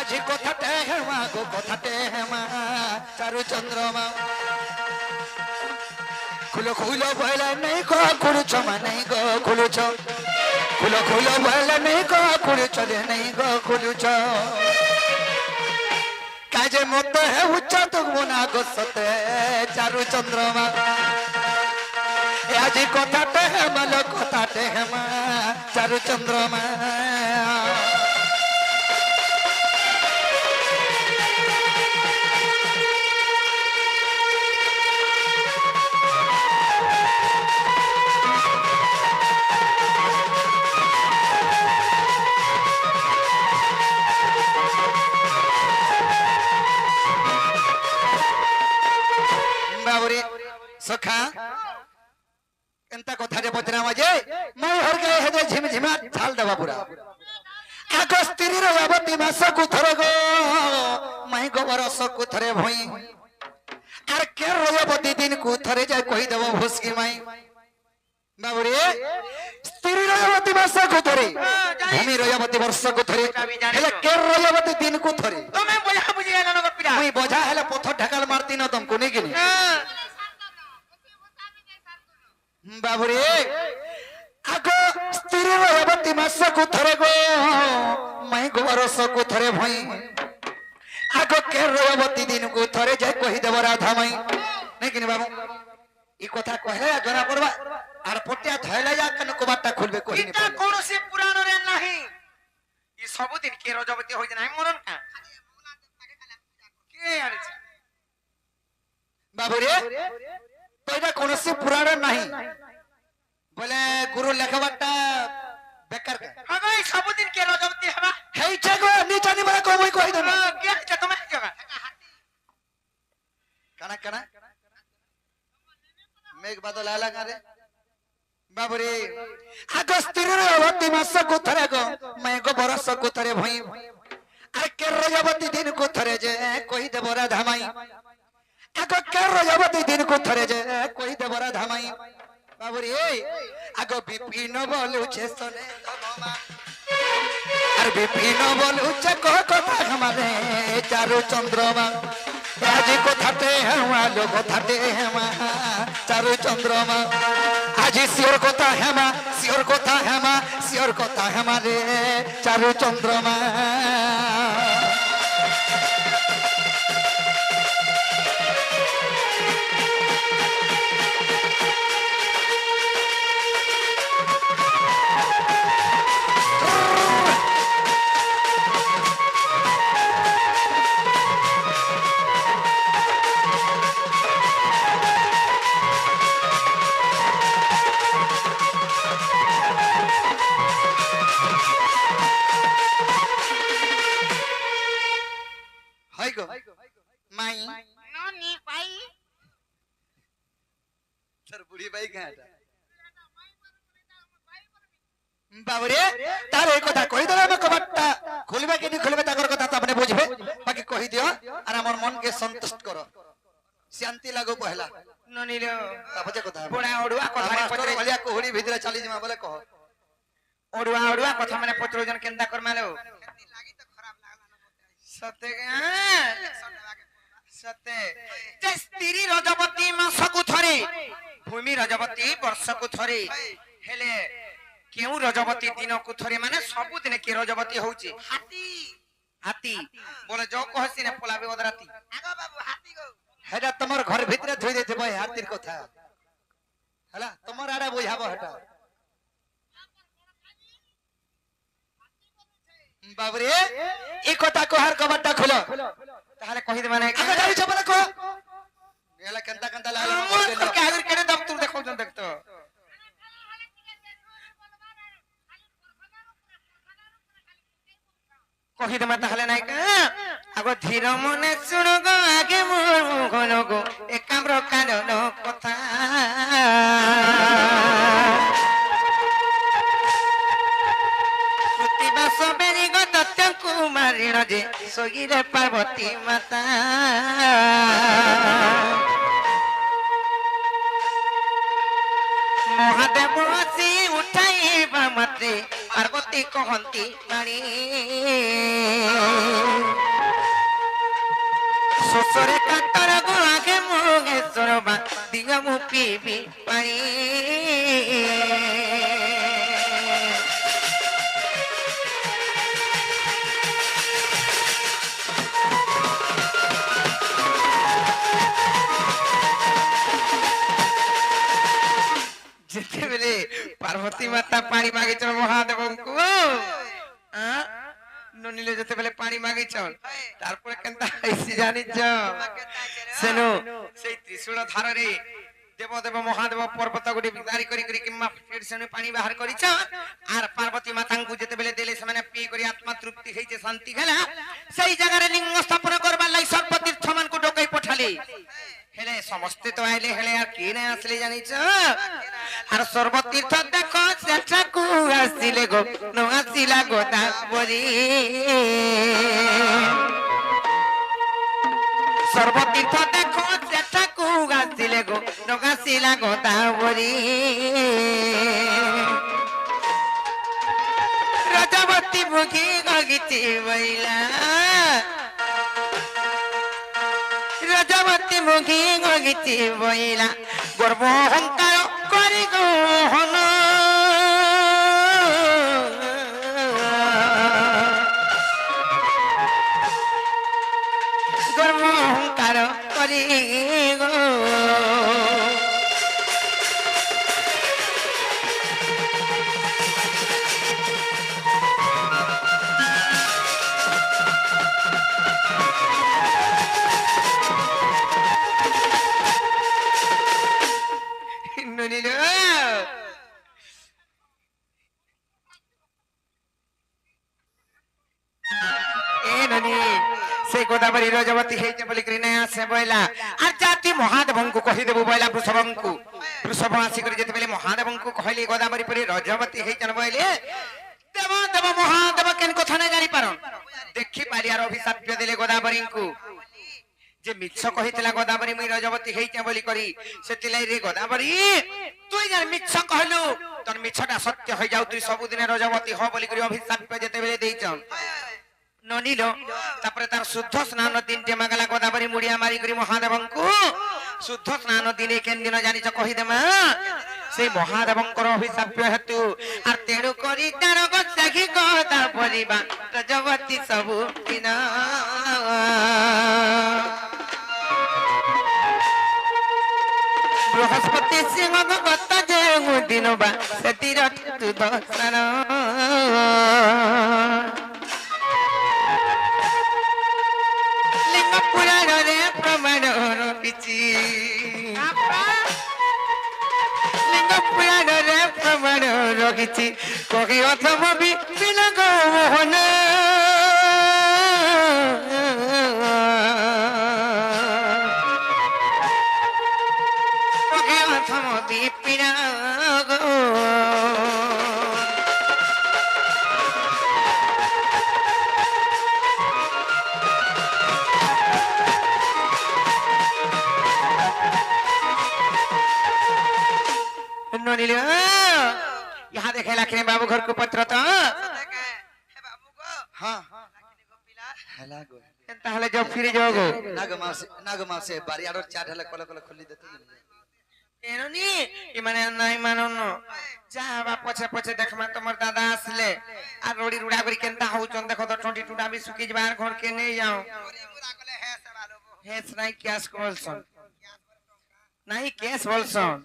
আজি কথাতে হেমা গো কথাতে হেমা চারু চন্দ্রমা খুলো খুলো বলে নেই গো খুলুছ নেই গো খুলুছ খুলো খুলো বলে নেই গো খুলুছ রে নেই গো খুলুছ কাজে মত হে উচ্চ তুমু না গো সতে চারু চন্দ্রমা আজি কথাতে হেমা লো কথাতে হেমা চারু চন্দ্রমা बाबूरे सखा एंता कथा जे पचरा मजे मैं हर के हेदे झिमझिमा झाल दबा पूरा आको स्त्री रो यावती मास को थरे गो मैं गो बरस को थरे भई आर के रोयवती दिन को थरे जाय कहि देबो भुसकी माई बाबूरे स्त्री रो यावती मास को थरे भूमि रो यावती वर्ष को थरे हेले के रोयवती दिन को थरे तो मैं बोझा बुझिया न गपिरा मैं बोझा हेले पथर ढाकाल मारती न तुमको नहीं किनी बाबूरे आगो स्त्री रोयवती मास को थरे गो मैं गो बरस को थरे भई आगो के रोयवती दिन को थरे जाय कहि देबो राधा माई नहीं किनी बाबू ई कथा कहले जना पड़बा आर पटिया धैला जा कन कोबाटा खुलबे कहि नि इटा कोन से पुराण रे नाही ई सब दिन के रजवती होई नाही मरन का के यार बाबूरे तोइटा कोनसे पुराण नाही बोले गुरु लेखबाटा बेकार का हगो ई सब दिन के रजवती हवा हेइ जगो नी जानि मला कोई कहि दो के छ तुम जगह कना कना मेघ बादल आला करे बाबूरे आगो स्त्री रोयवती मास को थरे गो मैं गो बरस को थरे भई अरे के रोयवती दिन को थरे जे कहि देबो राधा माई आगो के रोयवती दिन को थरे जे कहि देबो राधा माई बाबूरे आगो विपिन बोलु छे सने लगमा अरे विपिन बोलु छे को कथा हमारे चारु चंद्रमा आज कथाते हेमा लो कथाते हेमा चारु चंद्रमा आज सियोर कथा हेमा सियोर कथा हेमा सियोर कथा हेमा रे चारु चंद्रमा माई ननी पाई सर बुढ़ी बाई कहां था बाबूरे तारे कथा कहि देला म कबट्टा खोलबे कि नहीं खोलबे ताकर कथा त अपने बुझबे बाकी कहि दियो और हमर मन के संतुष्ट करो शांति लागो पहला ननी रे तापजे कथा बड़ा ओडुआ कथा रे मास्टर पत्रे भलिया कोहड़ी भीतर चली जमा बोले कहो ओडुआ ओडुआ कथा माने पत्रो जन केंदा कर मालो सते सते जे स्त्री रजवती मासकु थरे भूमि रजवती वर्षकु थरे हेले केउ रजवती दिन को थरे माने सब दिन के रजवती होउची हाथी हाथी बोले जो कहसी ने पलाबे ओदराती आगो बाबू हाथी गो हेडा तमर घर भीतर धोई देते भाई हाथीर कथा हला तमर आडा बुझाबो हटा बाबूरे ई कथा कोहार कबट्टा खोलो ताहले कहि दे माने आगे जाई छबले को एला केंता केंता लागला मोर को के आगे केने दम तू देखौ जन देखतो कहि दे माता हले नाइ का आगो धीर मने सुन गो आगे मोर मुखन गो एकाम्र कानन कथा प्रतिबास बेरी गो दत्त कुमारीण जे सोगिरे पार्वती माता महादेव आसी उठाई मात्रे पार्वती कहती बाणी ସରେ କାତର ଗো ଆଗେ ମଙ୍ଗେଶ୍ୱର ବା ଦିଅ ମୁଁ ପିଇବି ପାଣି ଯେତେବେଳେ ପାର୍ବତୀ ମାତା ପାଣି ମାଗିଛ ମହାଦେବଙ୍କୁ ନନିଲେ ଯେତେବେଳେ ପାଣି ମାଗିଛ ତାরপরে କେନ୍ତା ହେଇଛି ଜାଣିଛ ସେନୁ ସେଇ ତ୍ରିଶୂଳ ଧାରରେ ଦେବଦେବ ମହାଦେବ ପର୍ବତ ଗୋଟେ ବିଦାରି କରି କରି କିମ୍ବା ସେନୁ ପାଣି ବାହାର କରିଛ আর পার্বতী মাতাଙ୍କୁ ଯେତେବେଳେ ଦେଲେ ସେମାନେ ପିଇ କରି ଆତ୍ମା ତୃପ୍ତି ହେଇছে ଶାନ୍ତି ହେଲା ସେଇ ଜାଗାରେ ଲିଙ୍ଗ ସ୍ଥାପନ করবার ଲାଗି সর্বতীর্থ ମାନଙ୍କୁ ଡକେଇ ପଠାলে হেলে সমস্তে তো আইলে হেলে আর কে না আসলে জানিছ আর সর্বতীর্থ দেখো সেটাকু আসিলে গো ন আসিলা গোটা বরি সর্বতীর্থ দেখো সেটাকু আসিলে গো ন আসিলা গোটা বরি রজবতী মুখী গগিছি বইলা রজবতী মুখী গগিছি বইলা গর্ব অহংকার করি গহন গর্ব অহংকার করি গো गोदावरी रजवती ହେଇଛେ ବୋଲିକରି ନାଇଁ ଆସେ ବଇଲା আর ଜାତି ମହାଦେବଙ୍କୁ କହିଦେବୁ ବଇଲା ବୃଷଭଙ୍କୁ ବୃଷଭ ଆସିକରି ଯେତେବେଳେ ମହାଦେବଙ୍କୁ କହିଲେ ଗୋଦାବରୀ ପରି ରଜବତୀ ହେଇଛନ ବଇଲେ ଦେବ ଦେବ ମହାଦେବ କେନ୍ କଥା ନାଇଁ ଜାଣି ପାରନ୍ ଦେଖି ପାରିଆର ଅଭିଶାପ ଦେଲେ ଗୋଦାବରୀଙ୍କୁ যে মিছ কহিতলা গোদাবরী মুই রজবতী ହେଇଛେ বলি করি সেতিলাই রে গোদাবরী তুই যার মিছ কহলু তোর মিছটা সত্য হই যাও তুই সবুদিনে রজবতী হ বলি করি অভিশাপ যেতেবেলে দেইছন ননিল তারপরে তার শুদ্ধ স্নান দিনটে মাগলা গোদাবরী মুড়িয়া মারি করি মহাদেবଙ୍କୁ শুদ্ধ স্নান দিনে কেন দিন জানিছ কহিদেমা সেই মহাদেবଙ୍କର অভিশাপ হেতু আর তেণু করি তার গছাঘি গোদা পরিবা রজবতী সবু দিন বৃহস্পতি সিংহ গত যে দিন বা সেতির দর্শন লিঙ্গ পুরাণরে প্রমাণ রখিছি লিঙ্গ পুরাণরে প্রমাণ রখিছি কহি অথম বিলগ মোহন কহি অথম বিপিরাগ यहाँ देखे लाखे बाबू घर को पत्र तो हाँ हेला गो ताहले जब फिर जाओगो नाग मासे बारी आरो चार हेला कल कल खुली देते एनोनी ई माने नाही माननो जा बा पछे पछे देखमा तमर दादा आसले आ रोडी रुडा करी केनता होचन देखो तो 22 टूटा भी सुकी जबार घर के नहीं जाओ हेस नाही कैश बोलसन नहीं कैश बोलसन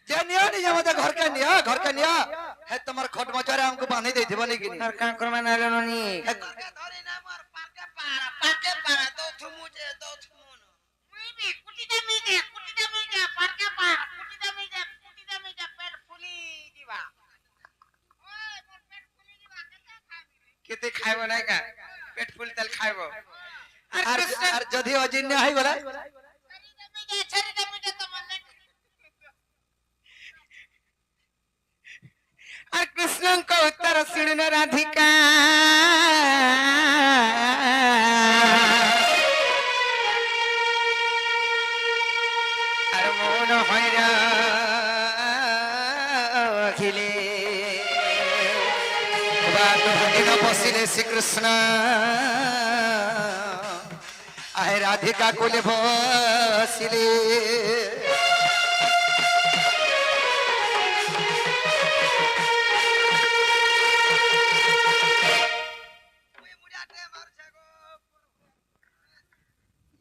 जे निया नहीं जामते घर का निया है तुम्हार खट मचारे हमको बांधी दे देबो नहीं कि सर का करमा नालो ननी धरी ना मोर पाके पारा दो थुमुजे दो थुमुन मुई भी कुटिदा मिगे पाके पारा कुटिदा मिगे पेट फुली दिवा ओए मोर पेट फुली दिवा केते खाइबो नाही का पेट फुल तल खाइबो और जदी अजिन्य हाई गला छरी दमिगे तो मन और कृष्ण को उत्तर सुन राधिका और मोन होइरा खिले बात हदिन बसिले श्री कृष्ण আহে রাধিকা কোলে বসিলে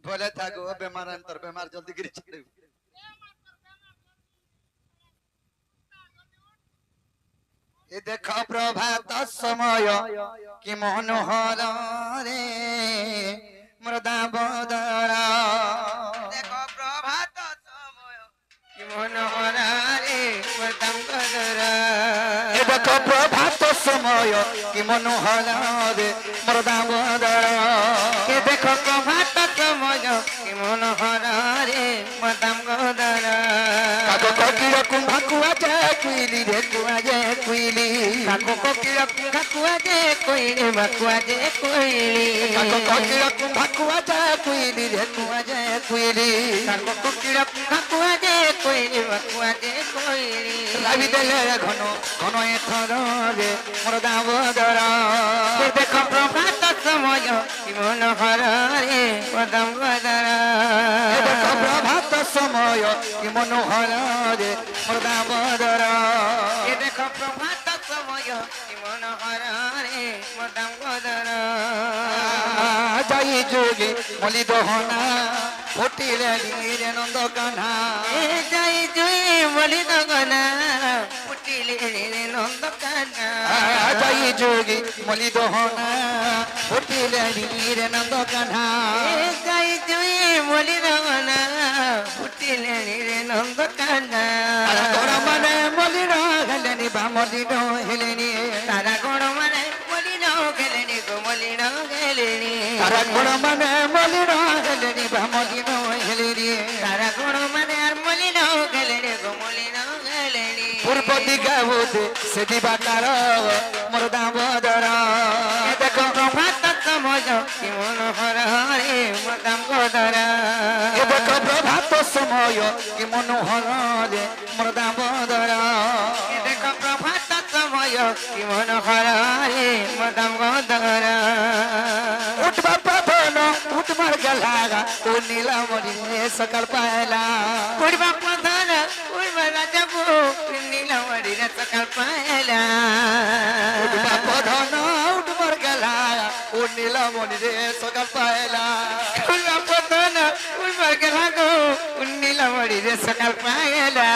বলে থাকো বেমার অন্তর বেমার জলদি করে ছেড়ে এ দেখো প্রভাত সময় কি মনোহর রে মৃদাবদরা দেখো প্রভাত সময় কি মনোহর রে মৃদাবদরা এ দেখো প্রভাত সময় কি মনোহর রে মৃদাবদরা এ দেখো প্রভাত সময় কি মনোহর রে মৃদাবদরা কাকো কোকিল কুম্ভাকুয়া যায় কুইলি রে কুয়া যায় কুইলি কাকো কোকিল কুম্ভাকুয়া যে কোইলি বাকুয়া যে কোইলি কাকো কোকিল কুম্ভাকুয়া যায় কুইলি রে কুয়া যায় কুইলি কাকো কোকিল কুম্ভাকুয়া যে কোইলি বাকুয়া যে কোইলি লাভি দেলে ঘন ঘন এথর রে মৃদাবদরা এ দেখো প্রভাত সময় কি মনোহর রে মৃদাবদরা এ দেখো প্রভাত সময় কি মনোহর রে মৃদাবদরা এ দেখো প্রভাত সময় কি মনোহর রে মৃদাবদরা যাই যোগে মলি দহনা ফুটিলে রে নন্দ কানা এ যাই জুই বলি দগনা ফুটিলে রে নন্দকানা যাই যোগে মলি দহনা ফুটিলে রে নন্দ কানা এ যাই জুই বলি দগনা ফুটিলে রে নন্দকানা গোড়া মানে মলি হেলেনি বা মলি হেলেনি তারা গণ মানে বলি নাও গেলেনি গো বলি নাও গেলেনি তারা গোড়া মানে মলি হেলেনি বা মলি হেলেনি তারা গণ মানে আর বলি নাও গেলেনি গো বলি নাও গেলেনি পূর্ব দিগা বোধে সে দিবাকার মোর দামোদর এ দেখো প্রভাত সময় কি মনোহর রে মৃদাবদরা এ দেখো প্রভাত সময় কি মনোহর রে মোর দামোদর এ দেখো প্রভাত সময় কি মনোহর রে মৃদাবদরা উঠবা পাবন উঠবার গলাগা ও নীলামণি সকাল পায়লা উড়বা প্রধান উড়বা রাজাবু নীলমণি রে সকাল পায়লা উঠবা পধন উঠবার গলাগা ও নীলামণি রে সকাল পায়লা উড়বা প্রধান উড়বা গেলা গো নীলমণি রে সকাল পায়লা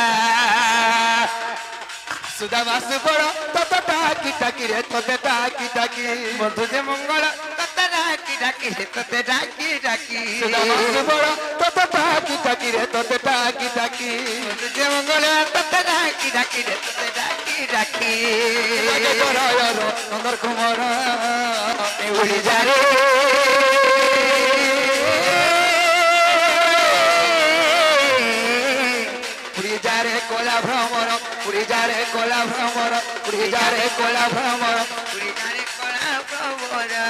সুদা বাস বড় তত টাকি টাকি রে তোতে টাকি টাকি বন্ধু যে মঙ্গল তত ডাকি ডাকি রে তোতে ডাকি ডাকি সুদা বাস বড় তত টাকি টাকি রে তোতে টাকি টাকি বন্ধু যে মঙ্গল তত ডাকি ডাকি রে তোতে ডাকি ডাকি লাগে গরায়র নন্দর কুমার উড়ি যা রে উড়ি যা রে কোলা ভ্রমর উড়ি যা রে কোলা ভ্রমর উড়ি যা রে কোলা ভ্রমর উড়ি যারে কলা প্রবরা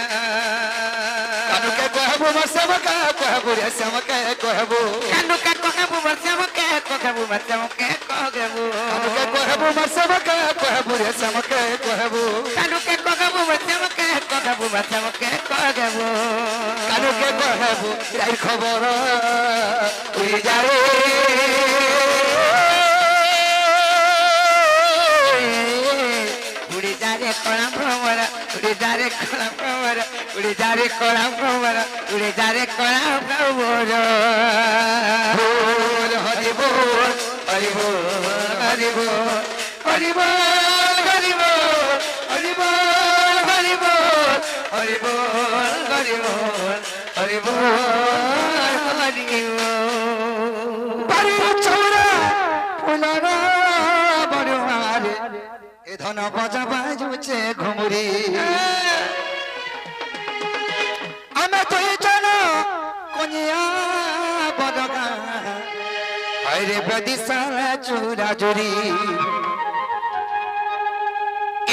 কানুকে কহবু মসমকা কহবু রে সমকে কহবু কানুকা কহাবু বসমকে কহাবু বসমকে কহাবু কানুকে কহবু মসমকা কহবু রে সমকে কহবু কানুকে কহাবু বসমকে কহাবু বসমকে কহাবু কানুকে কহবু রাই খবর উড়ি যা রে উড়ি যারে কলা প্রবরা উড়ি যারে কলা প্রবরা উড়ি যারে কলা প্রবরা উড়ি যারে কলা প্রবরা बोल हरि बोल हरि बोल हरि बोल हरि बोल हरि बोल हरि बोल हरि बोल हरि बोल हरि बोल हरि बोल हरि बोल बारी चौरा फुलरा बरुआरे ए धन बजा बाजुचे घुमुरी आमे तो जन कोनिया बदगा আরে বেদি সারা চুরা চুরি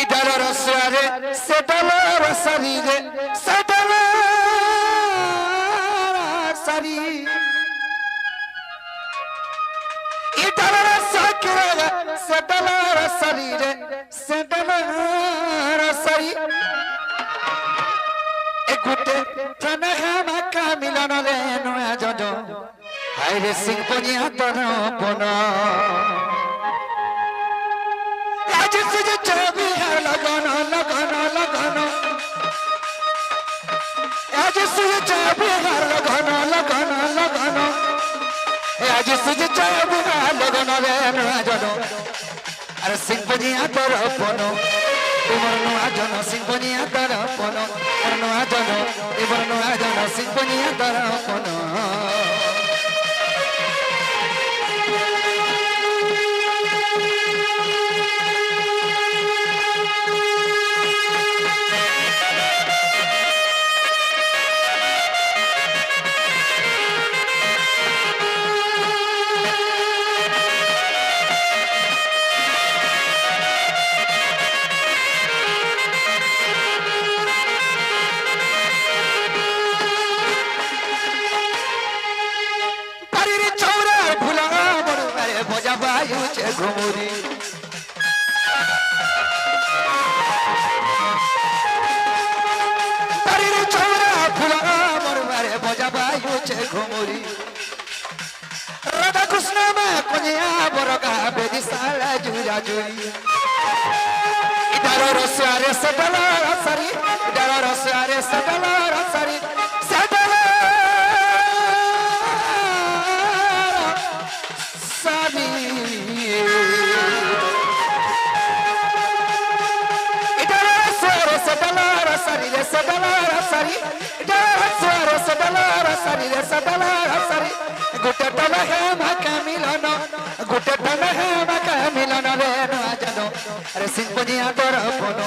ইদার রসারে সেটাল রসারি রে সেটাল সারি ইদার রসারে সেটাল রসারি রে সেটাল রসারি এ গুটে ঠানা হামাকা মিলন রে নয়া জজ হাই রে সিং পনিয়া তর পন আজ সুজে ছবি লগন লগন লগন আজ সুজে ছবি লগন লগন লগন আজ সুজে ছবি লগন রে নয়া জজ আরে সিং পনিয়া তর পন তোমার নয়া জন সিং পনিয়া তর পন তোমার নয়া জন এবার নয়া জন সিং পনিয়া তর পন ঘুমুরি বাড়ির ছৌরা ফুলা মরবারে বজা বায়ুছে ঘুমুরি রাধা কৃষ্ণ মা কনিয়া বরগা বেদি সালা জুরা জুরি ইদার রসারে সদলা রসারি ইদার রসারে সদলা রসারি সদলা সানি গুটে টলা হে মাকা মিলন গুটে টলা হে মাকা মিলন রে নয়া জন আরে সিং পনিয়া তর পন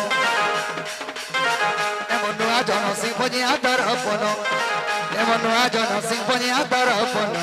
এমন নয়া জন সিং পনিয়া তর পন এমন নয়া জন সিং পনিয়া তর পন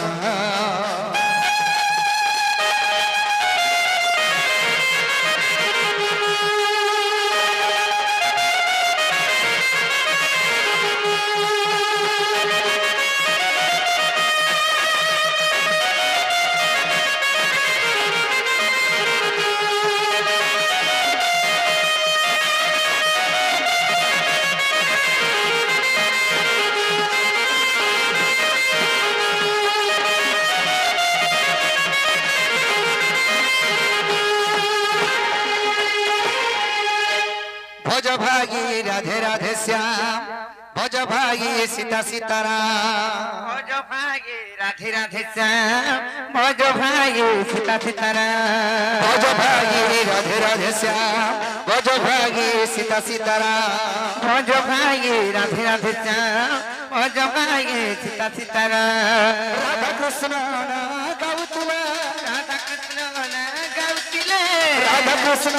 भज भागी राधे राधे श्याम भज भागी सीता सीताराम भज भागे राधे राधे श्याम भज भागे सीता सीताराम भज भागी राधे राधे श्याम भज भागी सीता सीताराम भज भागे राधे राधे श्याम भज भागे सीता सीताराम राधा कृष्ण गाउतुला राधा कृष्ण गाउतिले राधा कृष्ण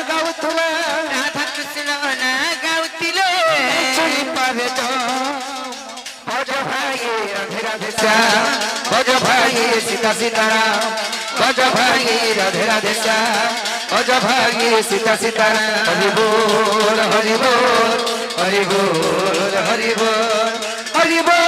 गाउतुला राधा कृष्ण गाउतिले चुरी पावे जो भज भागी राधे राधे श्याम भज भागी सीता सीताराम भज भागी राधे राधे श्याम भज भागी सीता सीताराम हरि बोल हरि बोल हरि बोल हरि बोल हरि बोल